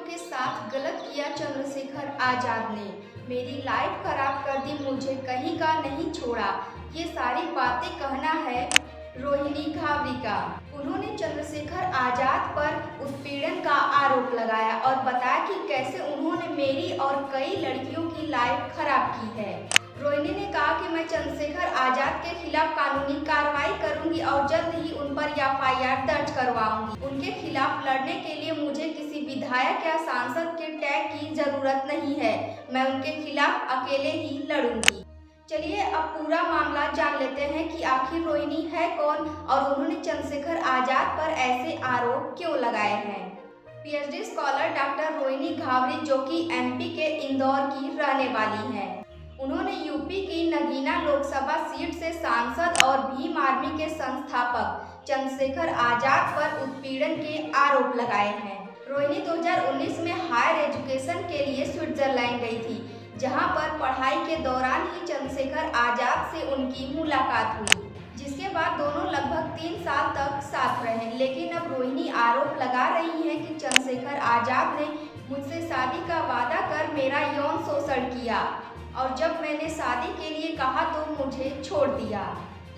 के साथ गलत किया चंद्रशेखर आजाद ने। मेरी लाइफ खराब कर दी, मुझे कहीं का नहीं छोड़ा। ये सारी बातें कहना है रोहिणी घावरी का। उन्होंने चंद्रशेखर आजाद पर उत्पीड़न का आरोप लगाया और बताया कि कैसे उन्होंने मेरी और कई लड़कियों की लाइफ खराब की है। रोहिणी ने कहा कि मैं चंद्रशेखर आजाद के खिलाफ कानूनी कार्रवाई करूंगी और जल्द ही उन पर एफआईआर दर्ज करवाऊंगी। उनके खिलाफ लड़ने के लिए मुझे किसी विधायक या सांसद के टैग की जरूरत नहीं है। मैं उनके खिलाफ अकेले ही लड़ूंगी। चलिए अब पूरा मामला जान लेते हैं कि आखिर रोहिणी है कौन और उन्होंने चंद्रशेखर आजाद पर ऐसे आरोप क्यों लगाए हैं। PhD scholar doctor Rohini Ghavri, जो कि एमपी के इंदौर की रहने वाली हैं, उन्होंने यूपी की नगीना लोकसभा सीट से सांसद और भीम आर्मी के संस्थापक चंद्रशेखर आजाद पर उत्पीड़न के आरोप लगाए हैं। रोहिणी 2019 में हायर एजुकेशन के लिए स्विट्जरलैंड गई थी, जहां पर पढ़ाई के दौरान ही चंद्रशेखर आजाद से उनकी मुलाकात हुई, जिसके बाद दोनों लगभग 3 साल तक साथ रहे। लेकिन अब रोहिणी आरोप लगा रही हैं कि चंद्रशेखर आजाद ने मुझसे शादी का वादा कर मेरा यौन शोषण किया और जब मैंने शादी के लिए कहा तो मुझे छोड़ दिया।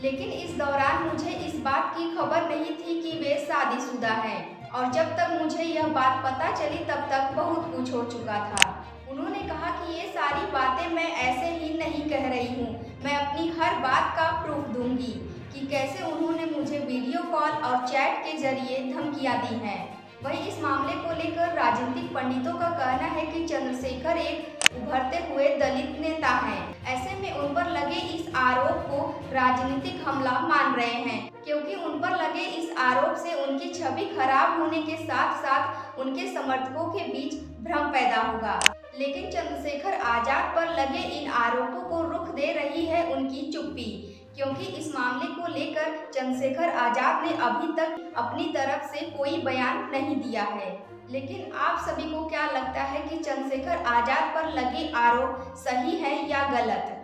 लेकिन इस दौरान मुझे इस बात की खबर नहीं थी कि वे शादीशुदा हैं और जब तक मुझे यह बात पता चली तब तक बहुत कुछ हो चुका था। उन्होंने कहा कि ये सारी बातें मैं ऐसे ही नहीं कह रही हूँ, मैं अपनी हर बात का प्रूफ दूंगी कि कैसे उन्होंने मुझे वीडियो कॉल और चैट के जरिए धमकियां दी हैं। वहीं इस मामले को लेकर राजनीतिक पंडितों का कहना है कि चंद्रशेखर एक उभरते हुए दलित नेता हैं। ऐसे में उन पर लगे इस आरोप को राजनीतिक हमला मान रहे हैं, क्योंकि उन पर लगे इस आरोप से उनकी छवि खराब होने के साथ साथ उनके समर्थकों के बीच भ्रम पैदा होगा। लेकिन चंद्रशेखर आजाद पर लगे इन आरोपों को रुख दे रही है उनकी चुप्पी, क्योंकि इस मामले को लेकर चंद्रशेखर आजाद ने अभी तक अपनी तरफ से कोई बयान नहीं दिया है। लेकिन आप सभी को क्या लगता है कि चंद्रशेखर आजाद पर लगे आरोप सही है या गलत?